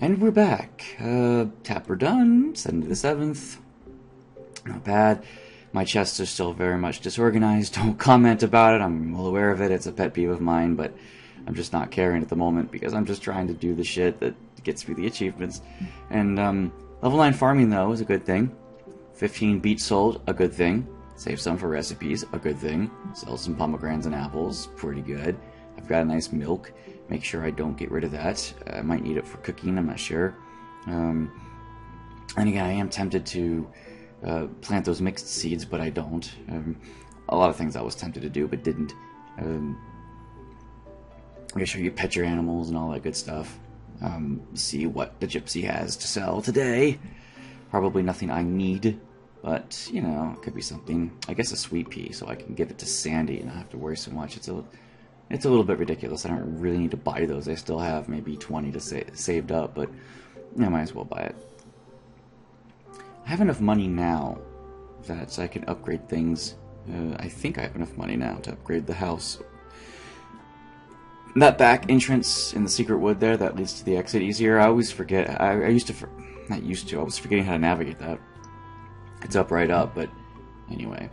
And we're back. Tapper done. 7 to the 7th. Not bad. My chests are still very much disorganized. Don't comment about it. I'm well aware of it. It's a pet peeve of mine, but I'm just not caring at the moment because I'm just trying to do the shit that gets me the achievements. And level 9 farming, though, is a good thing. 15 beets sold, a good thing. Save some for recipes, a good thing. Sell some pomegranates and apples, pretty good. I've got a nice milk. Make sure I don't get rid of that. I might need it for cooking, I'm not sure. And again, I am tempted to plant those mixed seeds, but I don't. A lot of things I was tempted to do, but didn't. Make sure you pet your animals and all that good stuff. See what the gypsy has to sell today. Probably nothing I need, but, you know, it could be something. I guess a sweet pea, so I can give it to Sandy and not have to worry so much. It's a little bit ridiculous. I don't really need to buy those. I still have maybe 20 to saved up, but I might as well buy it. I have enough money now that I can upgrade things. I think I have enough money now to upgrade the house. That back entrance in the secret wood there that leads to the exit easier. I always forget. I was forgetting how to navigate that. It's up right up, but anyway.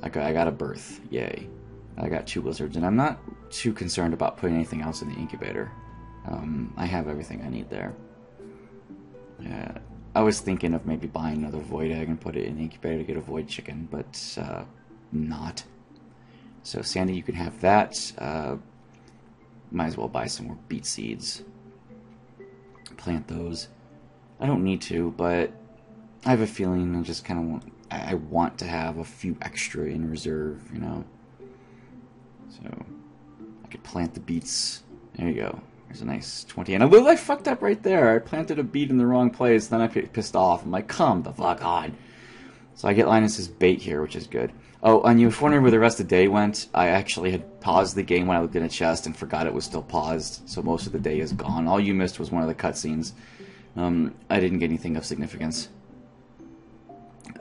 I got a berth. Yay. I got 2 lizards, and I'm not too concerned about putting anything else in the incubator. I have everything I need there. I was thinking of maybe buying another void egg and put it in the incubator to get a void chicken, but not. So Sandy, you can have that. Might as well buy some more beet seeds. Plant those. I don't need to, but I have a feeling I just kind of want to have a few extra in reserve, you know. So I could plant the beets. There you go. There's a nice 20. And I fucked up right there. I planted a beet in the wrong place. Then I pissed off. I'm like, come the fuck on. So I get Linus's bait here, which is good. Oh, and you were wondering where the rest of the day went? I actually had paused the game when I looked in a chest and forgot it was still paused. So most of the day is gone. All you missed was one of the cutscenes. I didn't get anything of significance.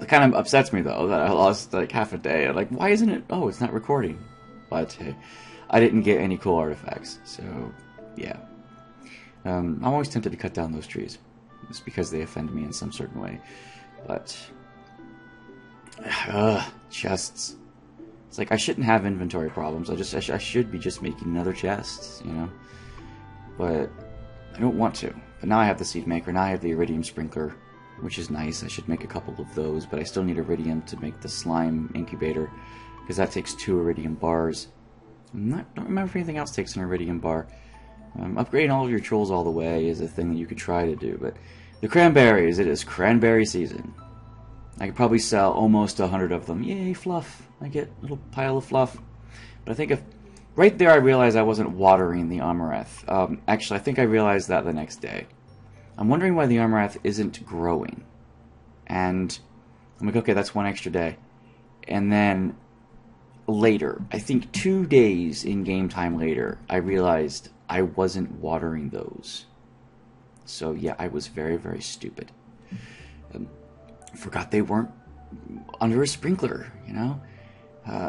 It kind of upsets me, though, that I lost like half a day. I'm like, why isn't it? Oh, it's not recording. But hey, I didn't get any cool artifacts. So, yeah. I'm always tempted to cut down those trees. It's because they offend me in some certain way. But chests. It's like I shouldn't have inventory problems. I should be just making another chest, you know. But I don't want to. But now I have the seed maker. Now I have the iridium sprinkler, which is nice. I should make a couple of those, but I still need iridium to make the slime incubator because that takes 2 iridium bars. Don't remember if anything else takes an iridium bar. Upgrading all of your trolls all the way is a thing that you could try to do, but the cranberries, it is cranberry season. I could probably sell almost 100 of them. Yay, fluff. I get a little pile of fluff. But I think if... Right there I realized I wasn't watering the Amaranth. Actually, I think I realized that the next day. I'm wondering why the Amaranth isn't growing. And I'm like, okay, that's 1 extra day. And then later, I think 2 days in game time later, I realized I wasn't watering those. So yeah, I was very, very stupid. Forgot they weren't under a sprinkler, you know?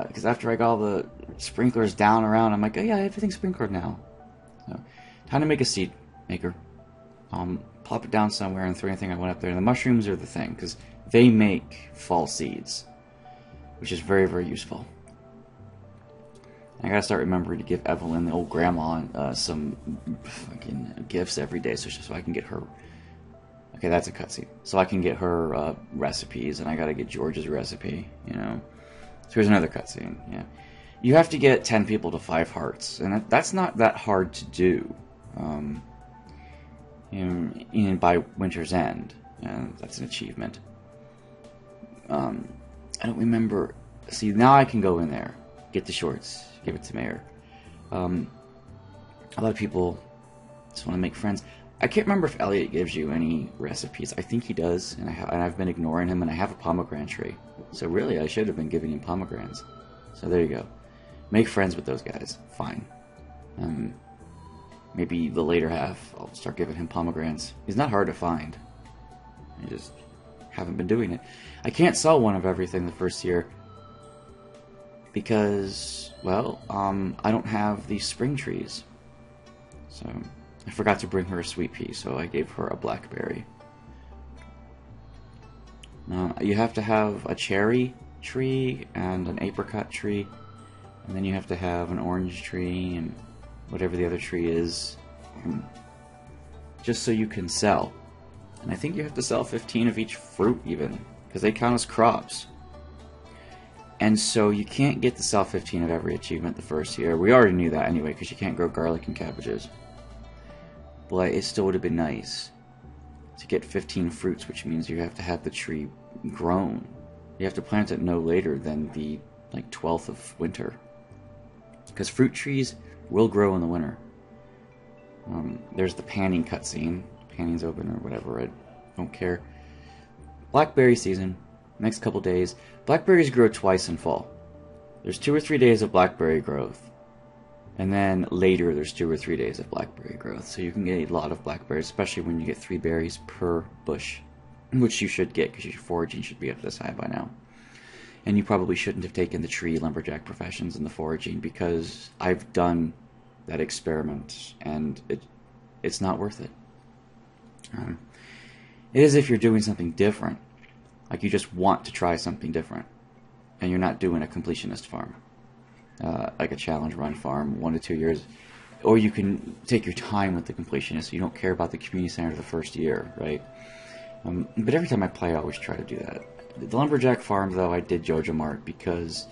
Because after I got all the sprinklers down around, I'm like, oh yeah, everything's sprinklered now. So, time to make a seed maker. Plop it down somewhere and throw anything I want up there. And the mushrooms are the thing, because they make fall seeds, which is very, very useful. I gotta start remembering to give Evelyn, the old grandma, some fucking gifts every day, so I can get her. Okay, that's a cutscene. So I can get her recipes, and I gotta get George's recipe. You know. So here's another cutscene. Yeah, you have to get 10 people to 5 hearts, and that's not that hard to do. By Winter's End, and that's an achievement. I don't remember. See, now I can go in there, get the shorts, give it to Mayor. A lot of people just want to make friends. I can't remember if Elliot gives you any recipes. I think he does, and I've been ignoring him, and I have a pomegranate tree. So really, I should have been giving him pomegranates. So there you go. Make friends with those guys. Fine. Maybe the later half, I'll start giving him pomegranates. He's not hard to find. I just haven't been doing it. I can't sell one of everything the first year because, well, I don't have these spring trees. So I forgot to bring her a sweet pea, so I gave her a blackberry. You have to have a cherry tree and an apricot tree, and then you have to have an orange tree and whatever the other tree is, just so you can sell. And I think you have to sell 15 of each fruit even, because they count as crops. And so you can't get to sell 15 of every achievement the first year. We already knew that anyway, because you can't grow garlic and cabbages. But it still would have been nice to get 15 fruits, which means you have to have the tree grown. You have to plant it no later than the 12th of winter, because fruit trees will grow in the winter. There's the panning cutscene. Panning's open or whatever. I don't care. Blackberry season. Next couple days. Blackberries grow twice in fall. There's 2 or 3 days of blackberry growth, and then later there's 2 or 3 days of blackberry growth. So you can get a lot of blackberries, especially when you get 3 berries per bush, which you should get because your foraging should be up this high by now. And you probably shouldn't have taken the tree lumberjack professions in the foraging, because I've done that experiment and it's not worth it. It is if you're doing something different, like you just want to try something different, and you're not doing a completionist farm, like a challenge run farm, 1 to 2 years, or you can take your time with the completionist. You don't care about the community center the first year, right? But every time I play, I always try to do that. The lumberjack farm, though, I did Joja Mart because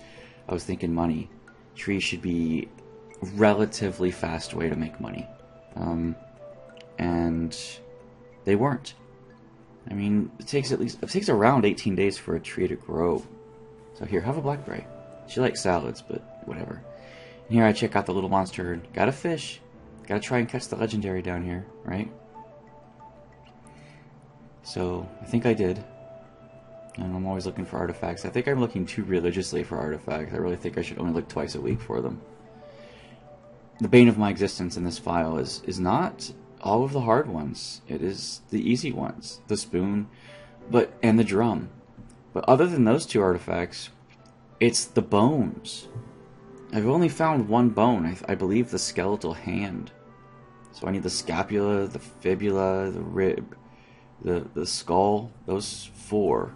I was thinking money. Trees should be a relatively fast way to make money, and they weren't. I mean, it takes around 18 days for a tree to grow. So here, have a blackberry. She likes salads, but whatever. And here I check out the little monster. Got a fish. Gotta try and catch the legendary down here, right? So I think I did. And I'm always looking for artifacts. I think I'm looking too religiously for artifacts. I really think I should only look twice a week for them. The bane of my existence in this file is not all of the hard ones. It is the easy ones. The spoon, and the drum. But other than those 2 artifacts, it's the bones. I've only found 1 bone. I believe the skeletal hand. So I need the scapula, the fibula, the rib, the skull. Those 4.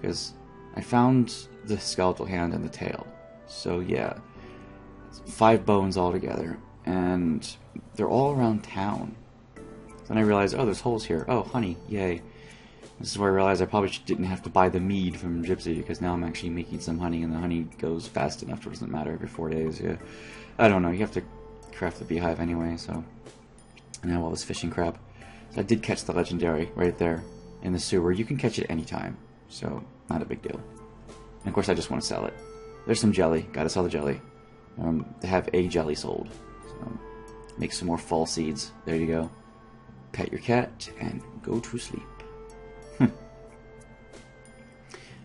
Because I found the skeletal hand and the tail. So yeah, 5 bones altogether. And they're all around town. Then I realized, oh, there's holes here. Oh, honey, yay. This is where I realized I probably didn't have to buy the mead from Gypsy, because now I'm actually making some honey, and the honey goes fast enough, it doesn't matter every 4 days. Yeah, I don't know, you have to craft the beehive anyway, so... And now all this fishing crap. So I did catch the legendary right there in the sewer. You can catch it anytime, so not a big deal. And of course I just want to sell it. There's some jelly, gotta sell the jelly. They have a jelly sold. So make some more fall seeds, there you go. Pet your cat, and go to sleep.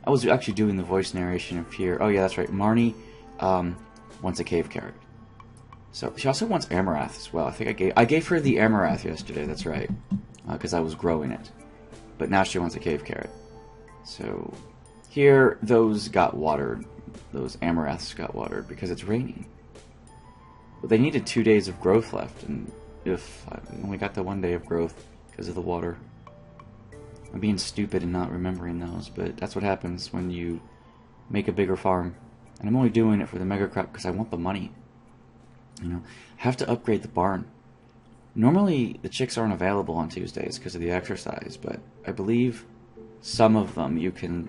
I was actually doing the voice narration of here. Oh yeah, that's right. Marnie wants a cave carrot. So she also wants amaranth as well. I think I gave her the amaranth yesterday. That's right, because I was growing it. But now she wants a cave carrot. So here, those got watered. Those amaranths got watered because it's raining. But they needed 2 days of growth left, and if I only got the 1 day of growth because of the water. I'm being stupid and not remembering those, but that's what happens when you make a bigger farm. And I'm only doing it for the mega crop because I want the money. You know, I have to upgrade the barn. Normally the chicks aren't available on Tuesdays because of the exercise, but I believe some of them you can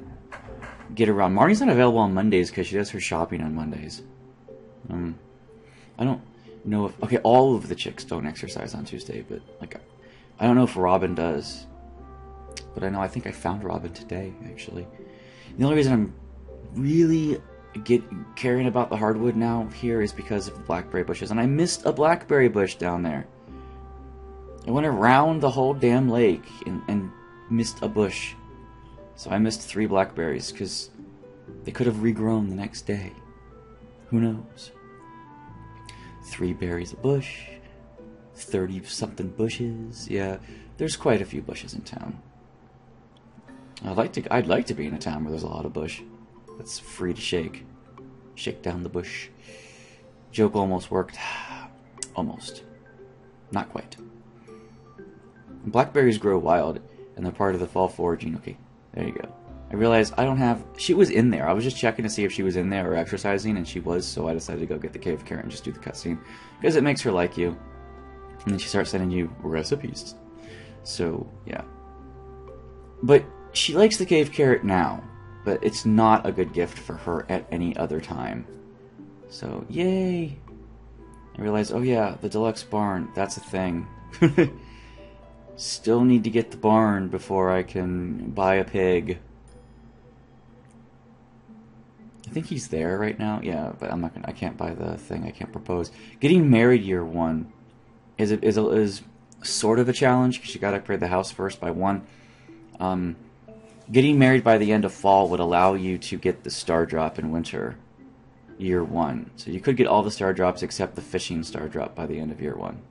get around. Marnie's not available on Mondays because she does her shopping on Mondays. I don't know if... Okay, all of the chicks don't exercise on Tuesday, but I don't know if Robin does. But I think I found Robin today, actually. The only reason I'm really caring about the hardwood now here is because of the blackberry bushes. And I missed a blackberry bush down there. I went around the whole damn lake and missed a bush. So I missed 3 blackberries because they could have regrown the next day. Who knows? 3 berries a bush. 30-something bushes. Yeah, there's quite a few bushes in town. I'd like to be in a town where there's a lot of bush. That's free to shake. Shake down the bush. Joke almost worked. Almost. Not quite. Blackberries grow wild, and they're part of the fall foraging. Okay, there you go. I realized I don't have... She was in there. I was just checking to see if she was in there or exercising, and she was, so I decided to go get the cave carrot and just do the cutscene. Because it makes her like you. And then she starts sending you recipes. So, yeah. But she likes the cave carrot now, but it's not a good gift for her at any other time. So, yay! I realized, oh yeah, the deluxe barn, that's a thing. Still need to get the barn before I can buy a pig. I think he's there right now. Yeah, but I'm not gonna. I can't buy the thing. I can't propose. Getting married year one is sort of a challenge because you got to upgrade the house first by one. Getting married by the end of fall would allow you to get the star drop in winter year one. So you could get all the star drops except the fishing star drop by the end of year one.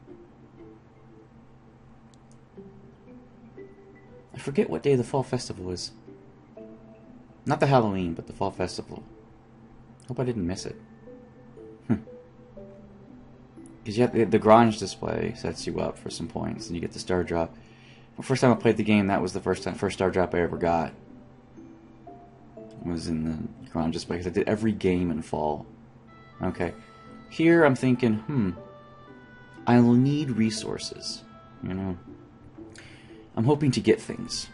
I forget what day the fall festival is. Not the Halloween, but the fall festival. Hope I didn't miss it. Because the Grange display sets you up for some points, and you get the star drop. The first time I played the game, that was the first star drop I ever got. It was in the Grange display, because I did every game in fall. Okay. Here I'm thinking, I'll need resources, you know. I'm hoping to get things.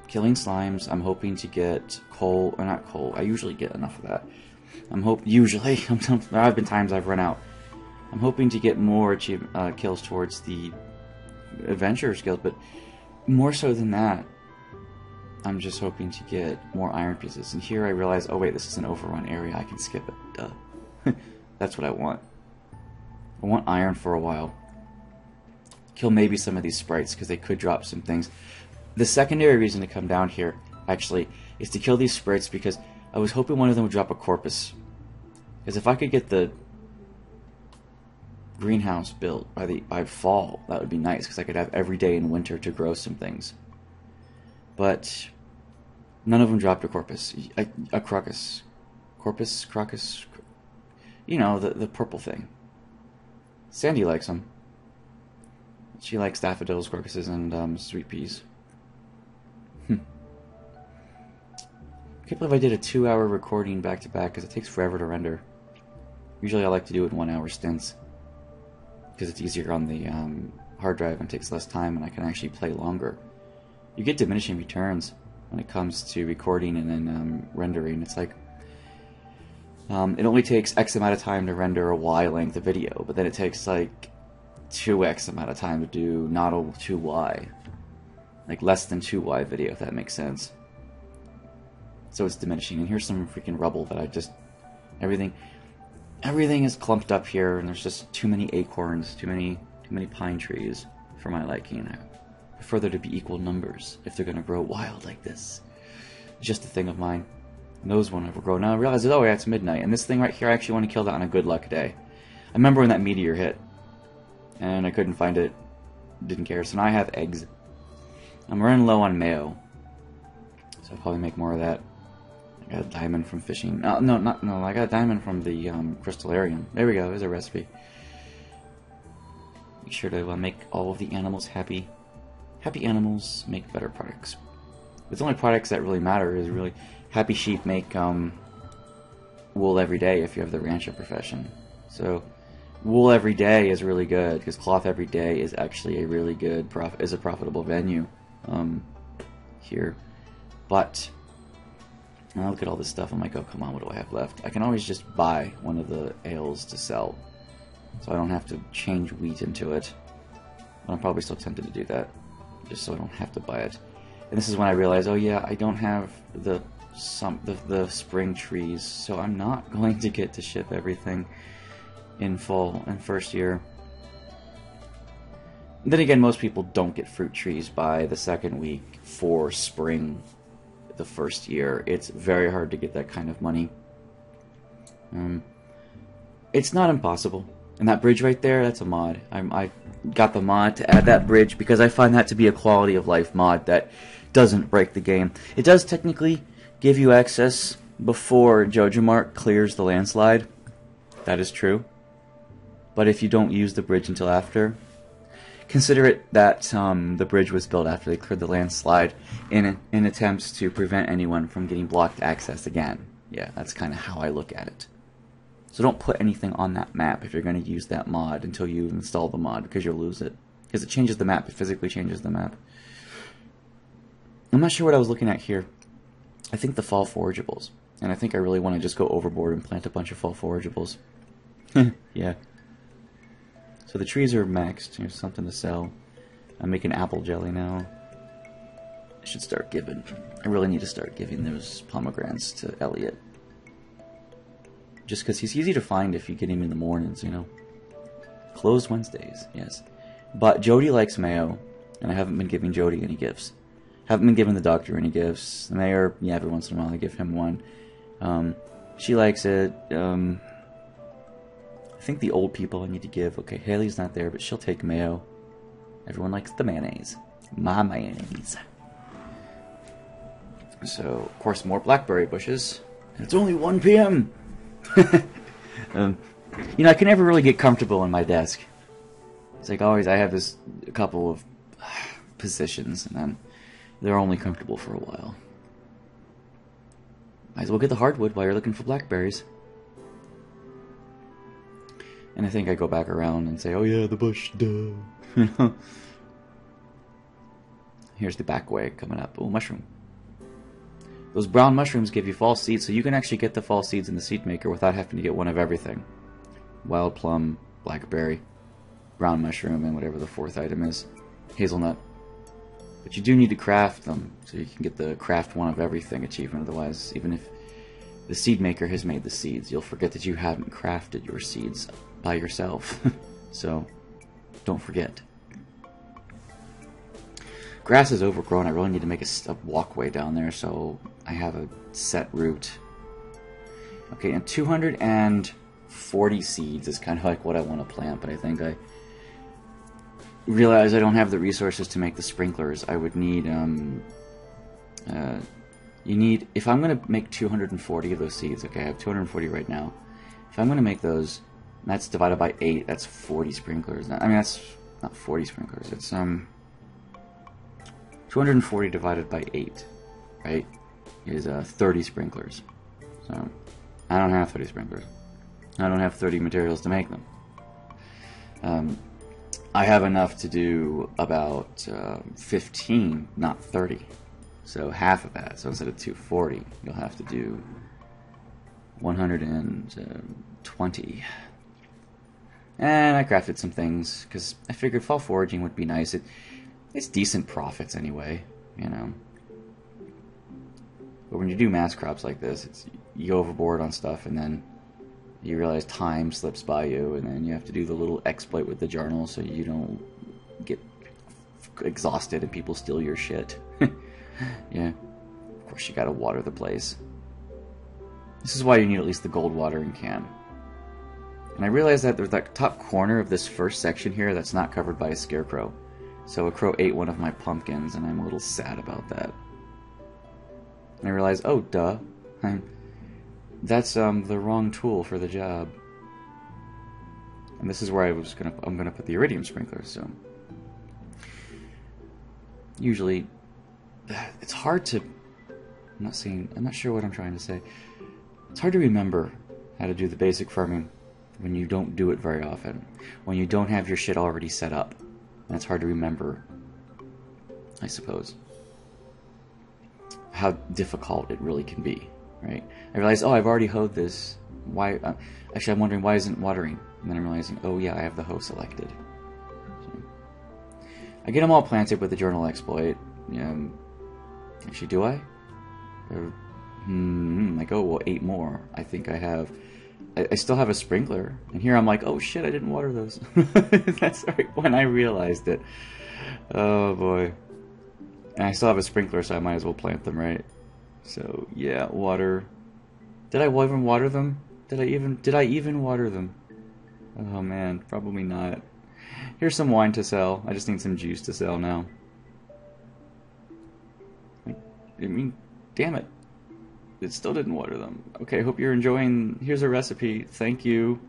Killing slimes, I'm hoping to get coal, or not coal, I usually get enough of that. Usually, there have been times I've run out. I'm hoping to get more kills towards the adventure skills, but more so than that, I'm just hoping to get more iron pieces. And here I realize, oh wait, this is an overrun area, I can skip it, duh. That's what I want. I want iron for a while. Kill maybe some of these sprites, because they could drop some things. The secondary reason to come down here, actually, is to kill these sprites, because I was hoping one of them would drop a corpus. Because if I could get the greenhouse built by fall, that would be nice, because I could have every day in winter to grow some things. But none of them dropped a corpus. A crocus. Corpus? Crocus? You know, the purple thing. Sandy likes them. She likes daffodils, crocuses, and sweet peas. I can't believe I did a 2-hour recording back-to-back, because it takes forever to render. Usually I like to do it in 1-hour stints, because it's easier on the hard drive and takes less time, and I can actually play longer. You get diminishing returns when it comes to recording and then rendering. It's like, it only takes X amount of time to render a Y length of video, but then it takes like 2x amount of time to do not a 2Y. Like less than 2Y video, if that makes sense. So it's diminishing. And here's some freaking rubble that I just... Everything is clumped up here, and there's just too many acorns, too many pine trees for my liking. I prefer there to be equal numbers if they're going to grow wild like this. Just a thing of mine. And those won't ever grow. Now I realize, oh yeah, it's midnight. And this thing right here, I actually want to kill that on a good luck day. I remember when that meteor hit, and I couldn't find it. Didn't care. So now I have eggs. I'm running low on mayo, so I'll probably make more of that. I got a diamond from fishing. No, I got a diamond from the crystallarium. There we go. There's a recipe. Make sure to make all of the animals happy. Happy animals make better products. But the only products that really matter is really happy sheep make wool every day if you have the rancher profession. So wool every day is really good, because cloth every day is actually a really good is a profitable venue here. But I look at all this stuff, I'm like, oh come on, what do I have left? I can always just buy one of the ales to sell, so I don't have to change wheat into it. But I'm probably still tempted to do that, just so I don't have to buy it. And this is when I realize, oh yeah, I don't have the spring trees, so I'm not going to get to ship everything in fall and first year. Then again, most people don't get fruit trees by the second week for spring the first year. It's very hard to get that kind of money. It's not impossible. And that bridge right there, that's a mod. I got the mod to add that bridge because I find that to be a quality of life mod that doesn't break the game. It does technically give you access before JojaMart clears the landslide. That is true. But if you don't use the bridge until after... Consider it that the bridge was built after they cleared the landslide in attempts to prevent anyone from getting blocked access again. Yeah, that's kind of how I look at it. So don't put anything on that map if you're going to use that mod until you install the mod, because you'll lose it. Because it changes the map, it physically changes the map. I'm not sure what I was looking at here. I think the fall forageables. And I think I really want to just go overboard and plant a bunch of fall forageables. Yeah. So the trees are maxed. Here's something to sell. I'm making apple jelly now. I should start giving. I really need to start giving those pomegranates to Elliot. Just because he's easy to find if you get him in the mornings, you know. Closed Wednesdays, yes. But Jody likes mayo, and I haven't been giving Jody any gifts. Haven't been giving the doctor any gifts. The mayor, yeah, every once in a while I give him one. She likes it. I think the old people I need to give. Okay, Haley's not there, but she'll take mayo. Everyone likes the mayonnaise. My mayonnaise. So, of course, more blackberry bushes. And it's only 1 p.m. You know, I can never really get comfortable in my desk. It's like always I have this couple of positions, and then they're only comfortable for a while. Might as well get the hardwood while you're looking for blackberries. And I think I go back around and say, oh yeah, the bush, duh. You know? Here's the back way coming up. Oh, mushroom. Those brown mushrooms give you fall seeds, so you can actually get the fall seeds in the seed maker without having to get one of everything. Wild plum, blackberry, brown mushroom, and whatever the fourth item is. Hazelnut. But you do need to craft them, so you can get the craft one of everything achievement. Otherwise, even if the seed maker has made the seeds, you'll forget that you haven't crafted your seeds by yourself. So, don't forget. Grass is overgrown. I really need to make a walkway down there, so I have a set route. Okay, and 240 seeds is kind of like what I want to plant, but I think I realize I don't have the resources to make the sprinklers. I would need, if I'm going to make 240 of those seeds, okay, I have 240 right now. If I'm going to make those, that's divided by 8, that's 40 sprinklers. I mean, that's not 40 sprinklers, it's, 240 divided by 8, right, is 30 sprinklers. So, I don't have 30 sprinklers. I don't have 30 materials to make them. I have enough to do about 15, not 30. So half of that. So instead of 240, you'll have to do 120. And I crafted some things, because I figured fall foraging would be nice. It's decent profits anyway, you know. But when you do mass crops like this, you go overboard on stuff, and then you realize time slips by you, and then you have to do the little exploit with the journal so you don't get exhausted and people steal your shit. Yeah. Of course, you gotta water the place. This is why you need at least the gold watering can. And I realized that there's that top corner of this first section here that's not covered by a scarecrow. So a crow ate one of my pumpkins, and I'm a little sad about that. And I realized, oh, duh. That's the wrong tool for the job. And this is where I'm gonna put the iridium sprinklers. So usually, it's hard to. I'm not sure what I'm trying to say. It's hard to remember how to do the basic farming when you don't do it very often. When you don't have your shit already set up, and it's hard to remember. I suppose how difficult it really can be. Right? I realized, oh, I've already hoed this. Why? Actually, I'm wondering why isn't watering? And then I'm realizing, oh yeah, I have the hoe selected. So, I get them all planted with the journal exploit. Actually, do I? Like, oh, well, 8 more. I think I have. I still have a sprinkler, and here I'm like, oh shit, I didn't water those. That's right when I realized it. Oh boy. And I still have a sprinkler, so I might as well plant them, right? So yeah, water. Did I even water them? Did I even water them? Oh man, probably not. Here's some wine to sell. I just need some juice to sell now. I mean, damn it. It still didn't water them. Okay, hope you're enjoying. Here's a recipe. Thank you.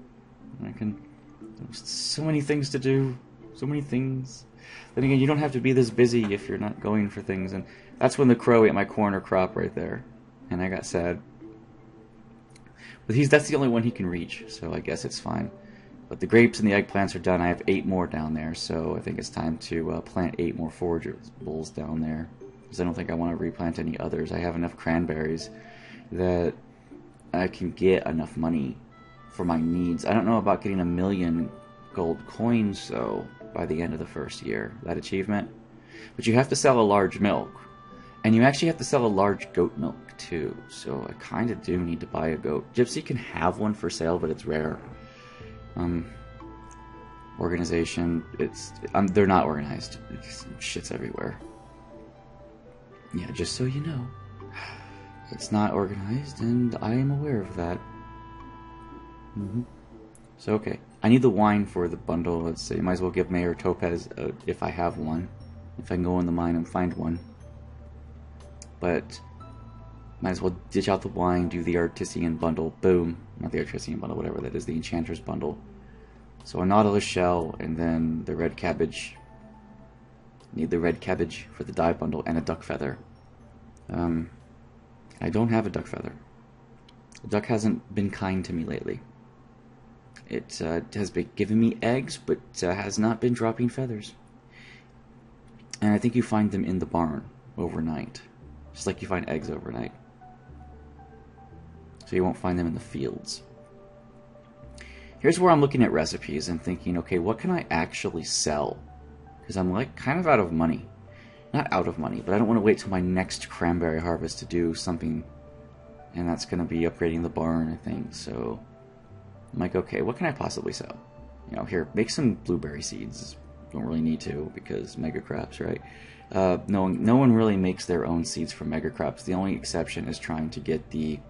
So many things to do. So many things. Then again, you don't have to be this busy if you're not going for things. And that's when the crow ate my corner crop right there. And I got sad. But that's the only one he can reach, so I guess it's fine. But the grapes and the eggplants are done. I have 8 more down there, so I think it's time to plant 8 more forageables down there. Because I don't think I want to replant any others. I have enough cranberries that I can get enough money for my needs. I don't know about getting 1,000,000 gold coins, though, by the end of the first year. That achievement. But you have to sell a large milk. And you actually have to sell a large goat milk, too. So I kind of do need to buy a goat. Gypsy can have one for sale, but it's rare. Organization, they're not organized. Shit's everywhere. Yeah, just so you know. It's not organized, and I am aware of that. So, okay. I need the wine for the bundle. Let's say, might as well give Mayor Topaz if I have one. If I can go in the mine and find one. But, might as well ditch out the wine, do the Artisan bundle. Boom. Not the Artisan bundle, whatever that is, the Enchanter's bundle. So, a Nautilus shell, and then the red cabbage. Need the red cabbage for the dye bundle, and a duck feather. I don't have a duck feather. The duck hasn't been kind to me lately. It has been giving me eggs, but has not been dropping feathers. And I think you find them in the barn overnight. Just like you find eggs overnight. So you won't find them in the fields. Here's where I'm looking at recipes and thinking, okay, what can I actually sell? Because I'm like kind of out of money. Not out of money, but I don't want to wait till my next cranberry harvest to do something. And that's going to be upgrading the barn, I think. So I'm like, okay, what can I possibly sell? You know, here, make some blueberry seeds. Don't really need to because mega crops, right? No one really makes their own seeds from mega crops. The only exception is trying to get the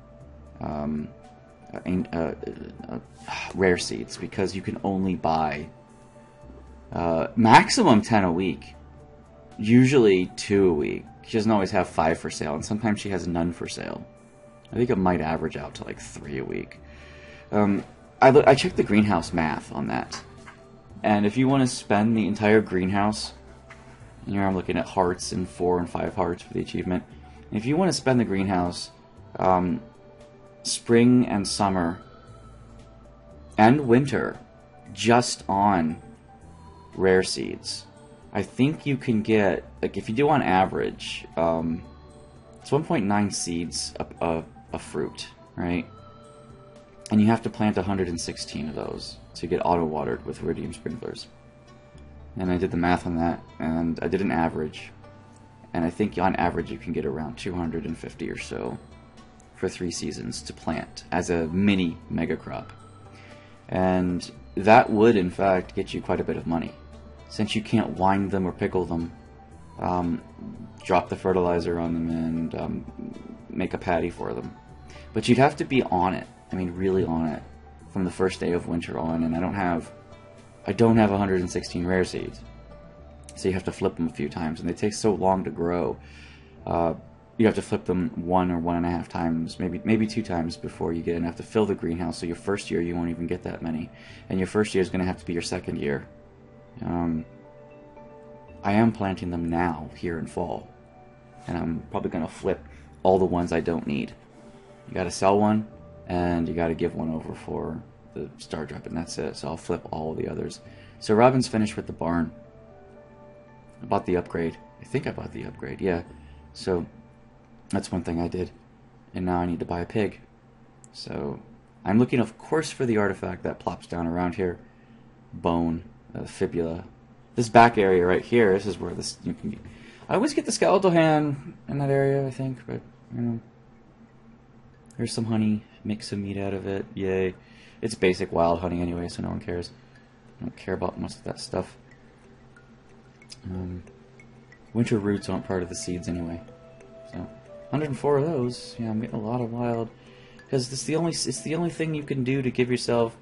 rare seeds, because you can only buy maximum 10 a week. Usually 2 a week. She doesn't always have 5 for sale, and sometimes she has none for sale. I think it might average out to like 3 a week. I checked the greenhouse math on that. And if you want to spend the entire greenhouse, here I'm looking at hearts and 4 and 5 hearts for the achievement. If you want to spend the greenhouse spring and summer and winter just on rare seeds, I think you can get, like if you do on average, it's 1.9 seeds a fruit, right? And you have to plant 116 of those to get auto-watered with iridium sprinklers. And I did the math on that, and I did an average. And I think on average you can get around 250 or so for 3 seasons to plant as a mini mega crop. And that would, in fact, get you quite a bit of money. Since you can't wind them or pickle them, drop the fertilizer on them and make a patty for them. But you'd have to be on it. I mean, really on it from the first day of winter on, and I don't have 116 rare seeds, so you have to flip them a few times, and they take so long to grow. You have to flip them 1 or 1.5 times, maybe 2 times before you get enough to fill the greenhouse. So your first year you won't even get that many, and your first year is going to have to be your second year. I am planting them now here in fall, and I'm probably going to flip all the ones I don't need. You got to sell one, and you got to give one over for the star drop, and that's it. So I'll flip all the others. So Robin's finished with the barn. I bought the upgrade. I think I bought the upgrade, yeah. So that's one thing I did. And now I need to buy a pig. So I'm looking, of course, for the artifact that plops down around here. Bone, fibula. This back area right here, this is where this you can. I always get the skeletal hand in that area, I think, but you know. There's some honey. Make some meat out of it. Yay. It's basic wild honey anyway, so no one cares. I don't care about most of that stuff. Winter roots aren't part of the seeds anyway. So 104 of those. Yeah, I'm getting a lot of wild. Because it's the only thing you can do to give yourself.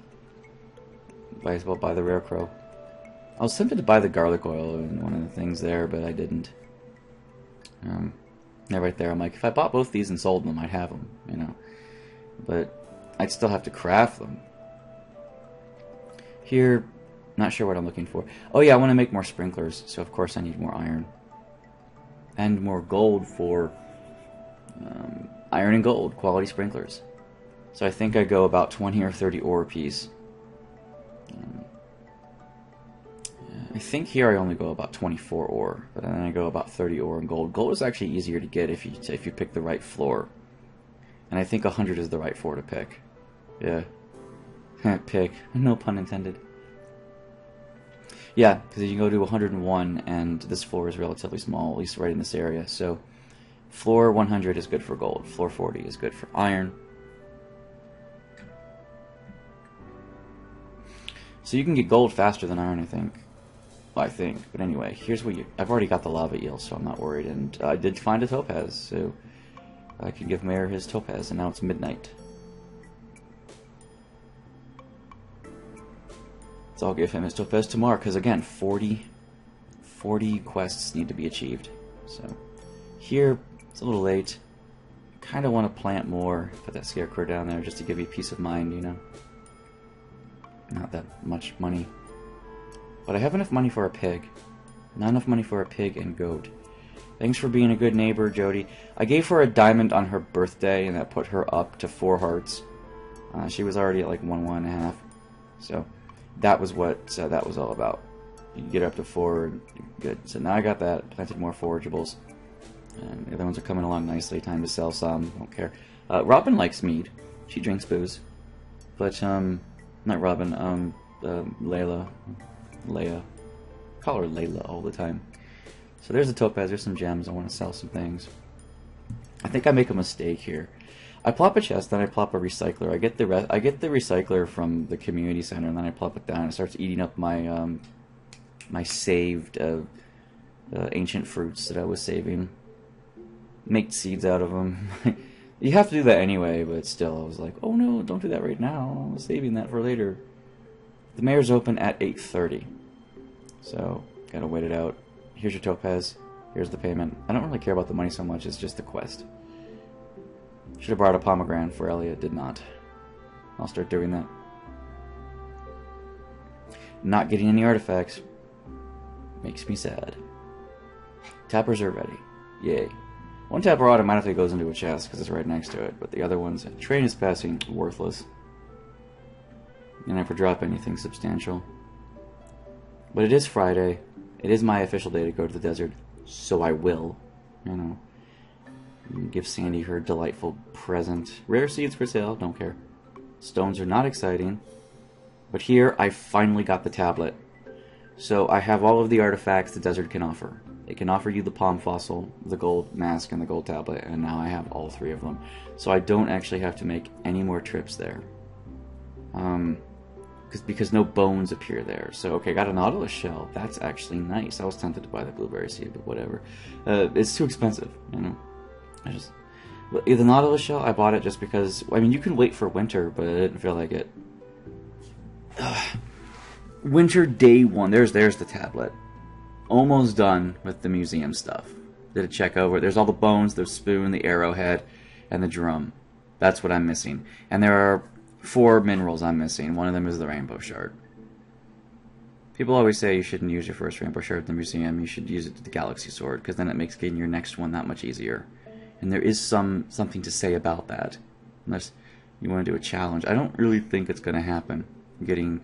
Might as well buy the rare crow. I was tempted to buy the garlic oil and one of the things there, but I didn't. Yeah, right there. I'm like, if I bought both these and sold them, I'd have them, you know. But I'd still have to craft them. Here, Not sure what I'm looking for. Oh yeah, I want to make more sprinklers, so of course I need more iron. And more gold for iron and gold quality sprinklers. So I think I go about 20 or 30 ore apiece. I think here I only go about 24 ore, but then I go about 30 ore and gold. Gold is actually easier to get if you pick the right floor. And I think 100 is the right floor to pick. Yeah. Pick. No pun intended. Yeah, because you can go to 101, and this floor is relatively small, at least right in this area. So, floor 100 is good for gold. Floor 40 is good for iron. So you can get gold faster than iron, I think. Well, I think. But anyway, here's what I've already got the lava eel, so I'm not worried. And I did find a topaz, so I can give Mayor his topaz, and now it's midnight. So I'll give him his topaz tomorrow, because again, 40 quests need to be achieved. So here, it's a little late. Kind of want to plant more, put that scarecrow down there just to give you peace of mind, you know. Not that much money. But I have enough money for a pig. Not enough money for a pig and goat. Thanks for being a good neighbor, Jody. I gave her a diamond on her birthday, and that put her up to 4 hearts. She was already at like 1.5. So that was what that was all about. You get up to 4, good. So now I got that, planted more forageables. And the other ones are coming along nicely. Time to sell some. Don't care. Robin likes mead. She drinks booze. But, not Robin, Layla. Leia. Call her Layla all the time. So there's a topaz, there's some gems, I want to sell some things. I think I make a mistake here. I plop a chest, then I plop a recycler. I get the recycler from the community center, and then I plop it down. It starts eating up my my saved ancient fruits that I was saving. Make seeds out of them. You have to do that anyway, but still, I was like, oh no, don't do that right now. I was saving that for later. The mayor's open at 8:30, so gotta wait it out. Here's your topaz. Here's the payment. I don't really care about the money so much. It's just the quest. Should have brought a pomegranate for Elliot. Did not. I'll start doing that. Not getting any artifacts makes me sad. Tappers are ready. Yay. One tapper automatically goes into a chest because it's right next to it, but the other ones, train is passing, worthless. You never drop anything substantial. But it is Friday. It is my official day to go to the desert, so I will. You know, give Sandy her delightful present. Rare seeds for sale, don't care. Stones are not exciting. But here, I finally got the tablet. So I have all of the artifacts the desert can offer. It can offer you the palm fossil, the gold mask, and the gold tablet, and now I have all 3 of them. So I don't actually have to make any more trips there. Because no bones appear there. So, okay, got a nautilus shell. That's actually nice. I was tempted to buy the blueberry seed, but whatever. It's too expensive, you know. The nautilus shell, I bought it just because, I mean, you can wait for winter, but I didn't feel like it. Winter day 1. There's the tablet. Almost done with the museum stuff. Did a check over. There's all the bones, the spoon, the arrowhead, and the drum. That's what I'm missing. And there are 4 minerals I'm missing. One of them is the rainbow shard. People always say you shouldn't use your first rainbow shard in the museum. You should use it to the galaxy sword, because then it makes getting your next one that much easier. And there is something to say about that. Unless you want to do a challenge. I don't really think it's going to happen, getting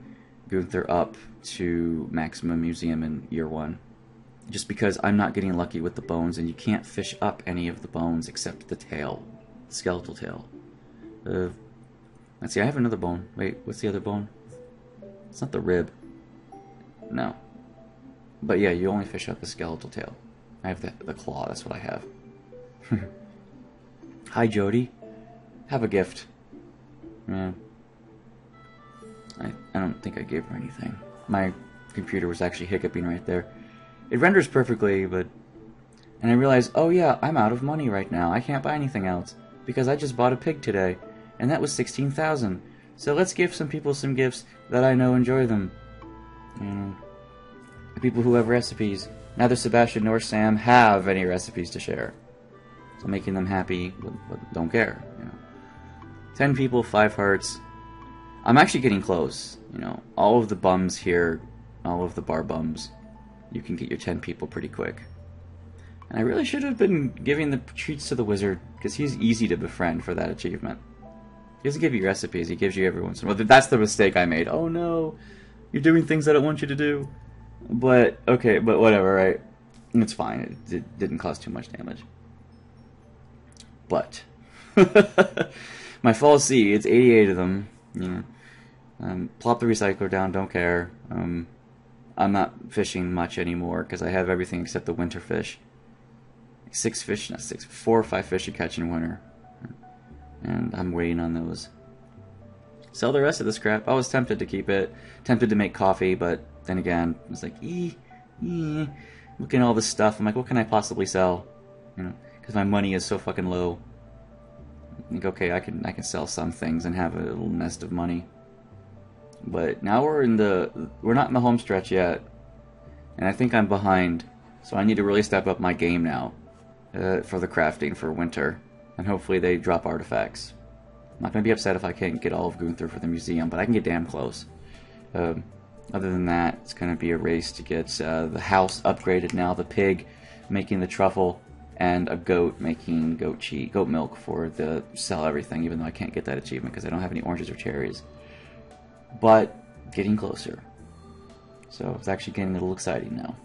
Gunther up to maximum museum in year 1. Just because I'm not getting lucky with the bones, and you can't fish up any of the bones except the tail. The skeletal tail. Let's see, I have another bone. Wait, what's the other bone? It's not the rib. No. But yeah, you only fish up the skeletal tail. I have the claw, that's what I have. Hi, Jody. Have a gift. Yeah. I don't think I gave her anything. My computer was actually hiccuping right there. It renders perfectly, but... And I realized, oh yeah, I'm out of money right now. I can't buy anything else. Because I just bought a pig today. And that was 16,000. So let's give some people some gifts that I know enjoy them. The people who have recipes. Neither Sebastian nor Sam have any recipes to share. So making them happy, but don't care. You know. 10 people, 5 hearts. I'm actually getting close. You know, all of the bums here all of the bar bums, you can get your 10 people pretty quick. And I really should have been giving the treats to the wizard, because he's easy to befriend for that achievement. He doesn't give you recipes, he gives you every once in a while. That's the mistake I made. Oh no, you're doing things I don't want you to do. But, okay, but whatever, right? It's fine, it didn't cause too much damage. But, my fall sea, it's 88 of them. You know, plop the recycler down, don't care. I'm not fishing much anymore, because I have everything except the winter fish. 6 fish, not 6, 4 or 5 fish you catch in winter. And I'm waiting on those. Sell the rest of this crap. I was tempted to keep it, tempted to make coffee, but then again, I was like, looking at all this stuff. I'm like, what can I possibly sell? You know, because my money is so fucking low. I think, okay, I can sell some things and have a little nest of money. But now we're not in the home stretch yet, and I think I'm behind. So I need to really step up my game now for the crafting for winter. And hopefully they drop artifacts. I'm not going to be upset if I can't get all of Gunther for the museum, but I can get damn close. Other than that, it's going to be a race to get the house upgraded now, the pig making the truffle, and a goat making goat milk for the sell everything, even though I can't get that achievement because I don't have any oranges or cherries. But getting closer. So it's actually getting a little exciting now.